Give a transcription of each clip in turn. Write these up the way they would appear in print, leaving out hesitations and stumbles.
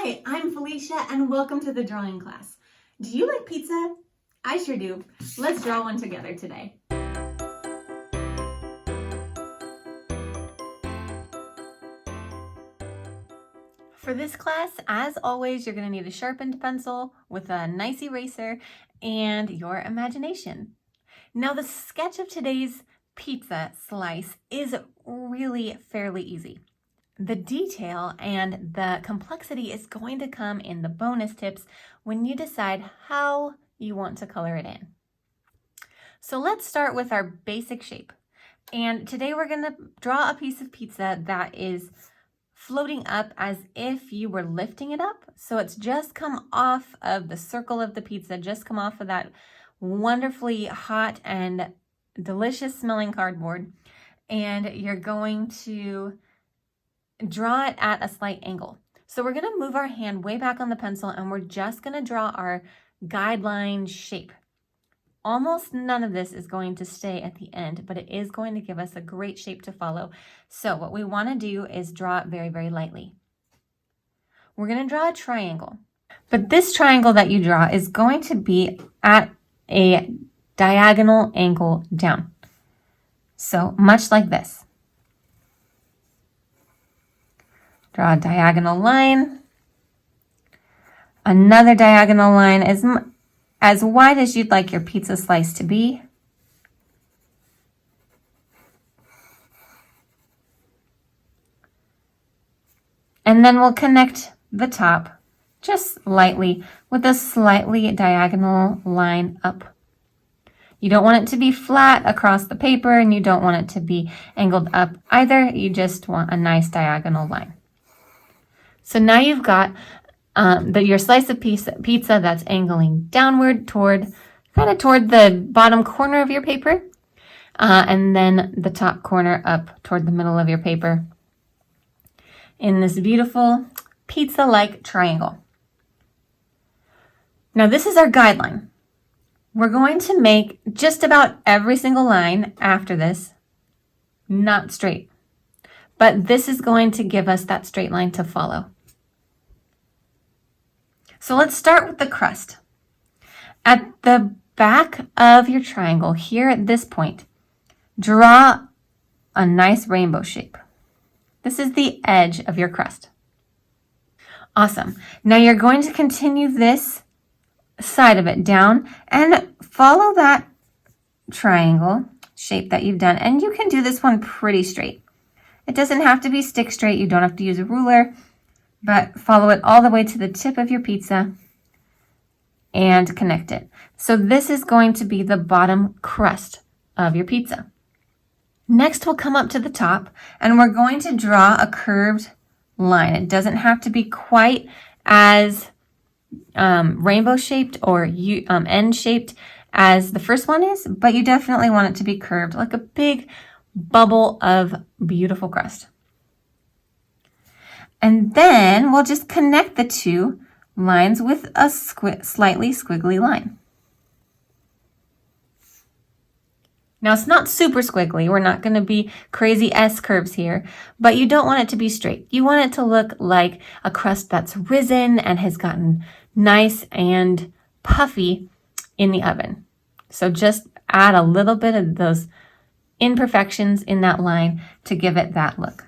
Hi, I'm Felicia and welcome to the drawing class. Do you like pizza? I sure do. Let's draw one together today. For this class, as always, you're going to need a sharpened pencil with a nice eraser and your imagination. Now, the sketch of today's pizza slice is really fairly easy. The detail and the complexity is going to come in the bonus tips when you decide how you want to color it in. So let's start with our basic shape. And today we're going to draw a piece of pizza that is floating up as if you were lifting it up. So it's just come off of the circle of the pizza, just come off of that wonderfully hot and delicious smelling cardboard. And you're going to draw it at a slight angle. So we're going to move our hand way back on the pencil and we're just going to draw our guideline shape. Almost none of this is going to stay at the end, but it is going to give us a great shape to follow. So what we want to do is draw it very, very lightly. We're going to draw a triangle, but this triangle that you draw is going to be at a diagonal angle down. So much like this. Draw a diagonal line, another diagonal line as wide as you'd like your pizza slice to be. And then we'll connect the top just lightly with a slightly diagonal line up. You don't want it to be flat across the paper and you don't want it to be angled up either. You just want a nice diagonal line. So now you've got your slice of pizza that's angling downward toward the bottom corner of your paper, and then the top corner up toward the middle of your paper in this beautiful pizza-like triangle. Now this is our guideline. We're going to make just about every single line after this not straight, but this is going to give us that straight line to follow. So let's start with the crust. At the back of your triangle here at this point, draw a nice rainbow shape. This is the edge of your crust. Awesome. Now you're going to continue this side of it down and follow that triangle shape that you've done. And you can do this one pretty straight. It doesn't have to be stick straight. You don't have to use a ruler, but follow it all the way to the tip of your pizza and connect it. So this is going to be the bottom crust of your pizza. Next, we'll come up to the top and we're going to draw a curved line. It doesn't have to be quite as rainbow shaped or end shaped as the first one is, but you definitely want it to be curved like a big bubble of beautiful crust. And then we'll just connect the two lines with a slightly squiggly line. Now it's not super squiggly. We're not going to be crazy S curves here, but you don't want it to be straight. You want it to look like a crust that's risen and has gotten nice and puffy in the oven. So just add a little bit of those imperfections in that line to give it that look.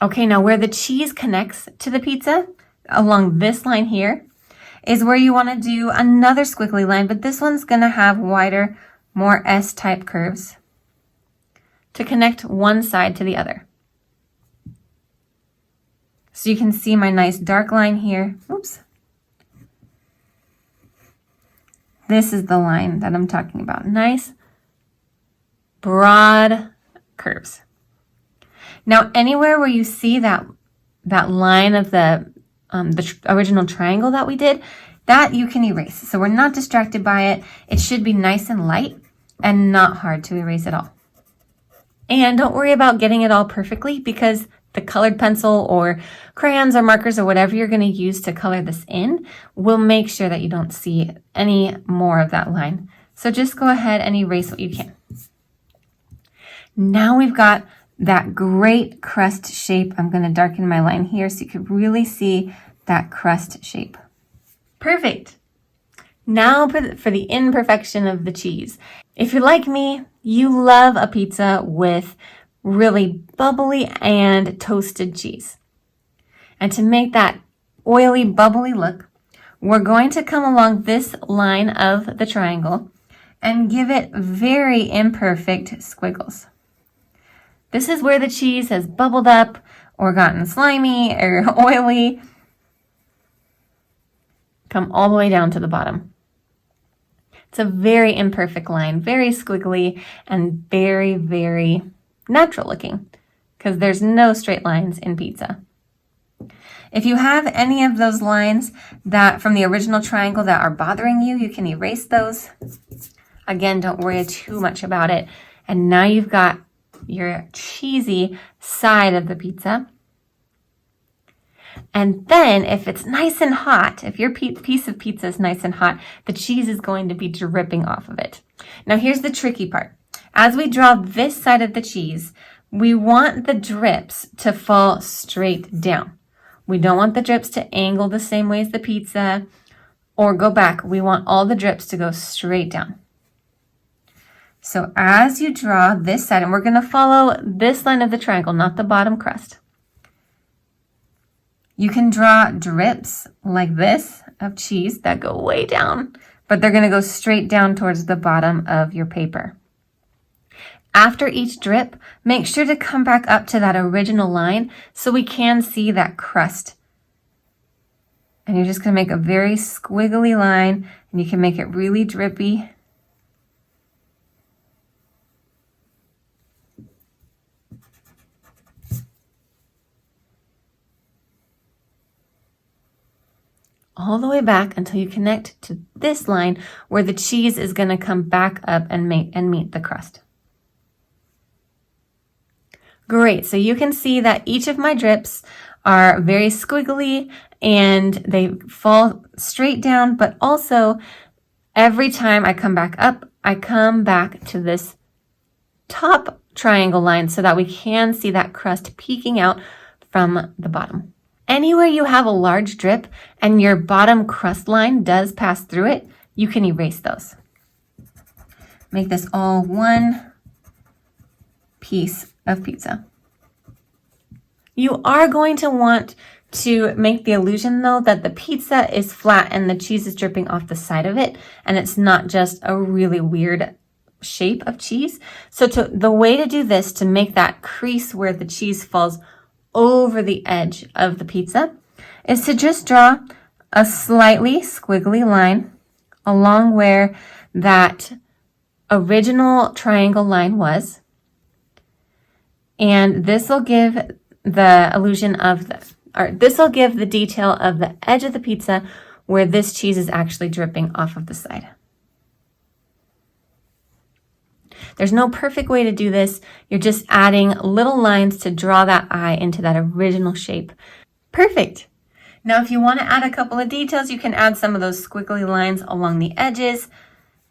Okay, now where the cheese connects to the pizza, along this line here, is where you want to do another squiggly line, but this one's going to have wider, more S-type curves to connect one side to the other. So you can see my nice dark line here. Oops. This is the line that I'm talking about. Nice, broad curves. Now, anywhere where you see that line of the original triangle that we did, that you can erase. So we're not distracted by it. It should be nice and light and not hard to erase at all. And don't worry about getting it all perfectly because the colored pencil or crayons or markers or whatever you're going to use to color this in will make sure that you don't see any more of that line. So just go ahead and erase what you can. Now we've got that great crust shape. I'm going to darken my line here so you can really see that crust shape. Perfect. Now for the imperfection of the cheese. If you're like me, you love a pizza with really bubbly and toasted cheese. And to make that oily, bubbly look, we're going to come along this line of the triangle and give it very imperfect squiggles. This is where the cheese has bubbled up or gotten slimy or oily. Come all the way down to the bottom. It's a very imperfect line, very squiggly and very, very natural looking because there's no straight lines in pizza. If you have any of those lines that from the original triangle that are bothering you, you can erase those. Again, don't worry too much about it. And now you've got your cheesy side of the pizza. And then if it's nice and hot, if your piece of pizza is nice and hot, the cheese is going to be dripping off of it. Now here's the tricky part. As we draw this side of the cheese, we want the drips to fall straight down. We don't want the drips to angle the same way as the pizza or go back. We want all the drips to go straight down. So as you draw this side, and we're going to follow this line of the triangle, not the bottom crust. You can draw drips like this of cheese that go way down, but they're going to go straight down towards the bottom of your paper. After each drip, make sure to come back up to that original line so we can see that crust. And you're just going to make a very squiggly line, and you can make it really drippy. All the way back until you connect to this line where the cheese is going to come back up and meet the crust. Great, so you can see that each of my drips are very squiggly and they fall straight down, but also every time I come back up, I come back to this top triangle line so that we can see that crust peeking out from the bottom. Anywhere you have a large drip and your bottom crust line does pass through it, you can erase those. Make this all one piece of pizza. You are going to want to make the illusion though that the pizza is flat and the cheese is dripping off the side of it and it's not just a really weird shape of cheese. So the way to do this to make that crease where the cheese falls over the edge of the pizza is to just draw a slightly squiggly line along where that original triangle line was. And this will give the illusion of this will give the detail of the edge of the pizza where this cheese is actually dripping off of the side. There's no perfect way to do this. You're just adding little lines to draw that eye into that original shape. Perfect. Now, if you want to add a couple of details, you can add some of those squiggly lines along the edges.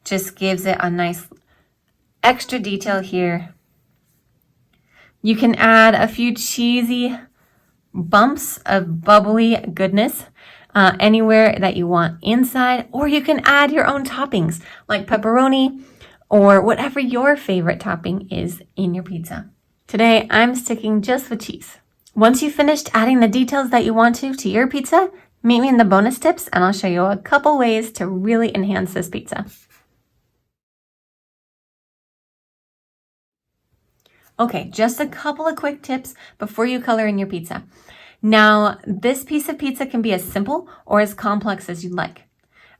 Just gives it a nice extra detail here. You can add a few cheesy bumps of bubbly goodness anywhere that you want inside, or you can add your own toppings like pepperoni or whatever your favorite topping is in your pizza. Today, I'm sticking just with cheese. Once you've finished adding the details that you want to your pizza, meet me in the bonus tips and I'll show you a couple ways to really enhance this pizza. Okay, just a couple of quick tips before you color in your pizza. Now, this piece of pizza can be as simple or as complex as you'd like.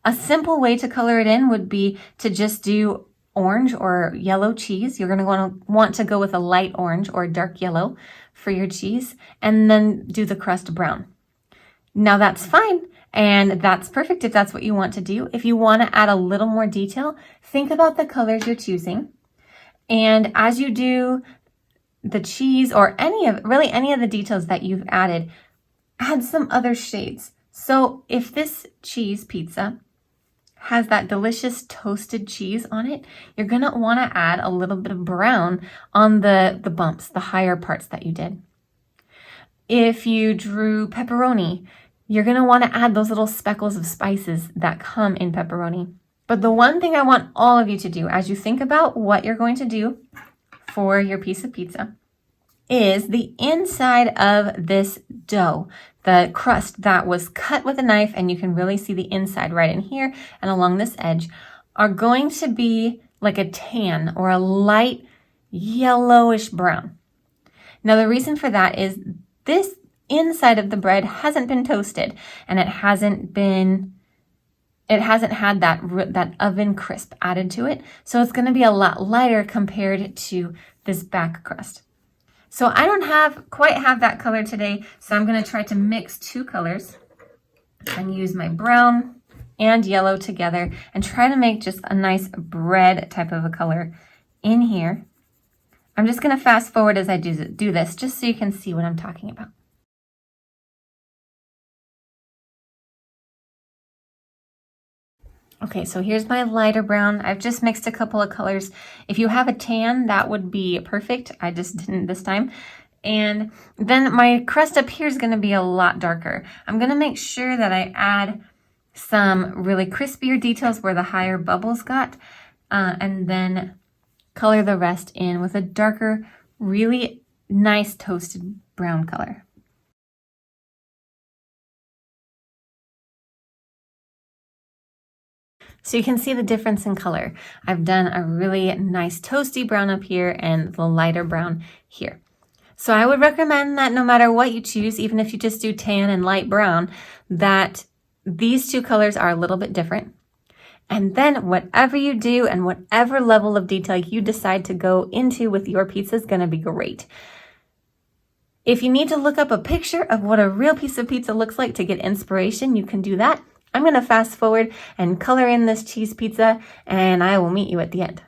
A simple way to color it in would be to just do orange or yellow cheese. You're going to want to go with a light orange or dark yellow for your cheese, and then do the crust brown. Now that's fine, and that's perfect if that's what you want to do. If you want to add a little more detail, think about the colors you're choosing. And as you do the cheese or any of the details that you've added, add some other shades. So if this cheese pizza has that delicious toasted cheese on it, you're going to want to add a little bit of brown on the bumps, the higher parts that you did. If you drew pepperoni, you're going to want to add those little speckles of spices that come in pepperoni. But the one thing I want all of you to do as you think about what you're going to do for your piece of pizza is the inside of this dough, the crust that was cut with a knife, and you can really see the inside right in here and along this edge, are going to be like a tan or a light yellowish brown. Now the reason for that is this inside of the bread hasn't been toasted, and it hasn't had that oven crisp added to it. So it's going to be a lot lighter compared to this back crust. So I don't quite have that color today, so I'm going to try to mix two colors and use my brown and yellow together and try to make just a nice bread type of a color in here. I'm just going to fast forward as I do this, just so you can see what I'm talking about. Okay, so here's my lighter brown. I've just mixed a couple of colors. If you have a tan, that would be perfect. I just didn't this time. And then my crust up here is going to be a lot darker. I'm going to make sure that I add some really crispier details where the higher bubbles got, and then color the rest in with a darker, really nice toasted brown color. So you can see the difference in color. I've done a really nice toasty brown up here and the lighter brown here. So I would recommend that no matter what you choose, even if you just do tan and light brown, that these two colors are a little bit different. And then whatever you do and whatever level of detail you decide to go into with your pizza is going to be great. If you need to look up a picture of what a real piece of pizza looks like to get inspiration, you can do that. I'm going to fast forward and color in this cheese pizza, and I will meet you at the end.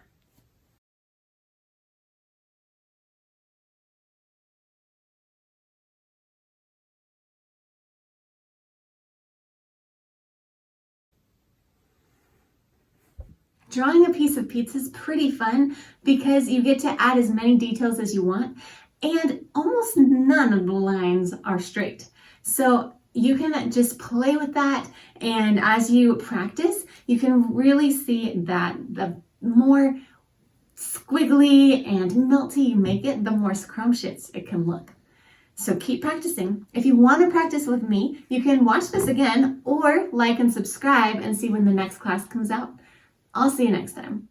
Drawing a piece of pizza is pretty fun because you get to add as many details as you want, and almost none of the lines are straight. So you can just play with that, and as you practice, you can really see that the more squiggly and melty you make it, the more scrumptious it can look. So keep practicing. If you want to practice with me, you can watch this again or like and subscribe and see when the next class comes out. I'll see you next time.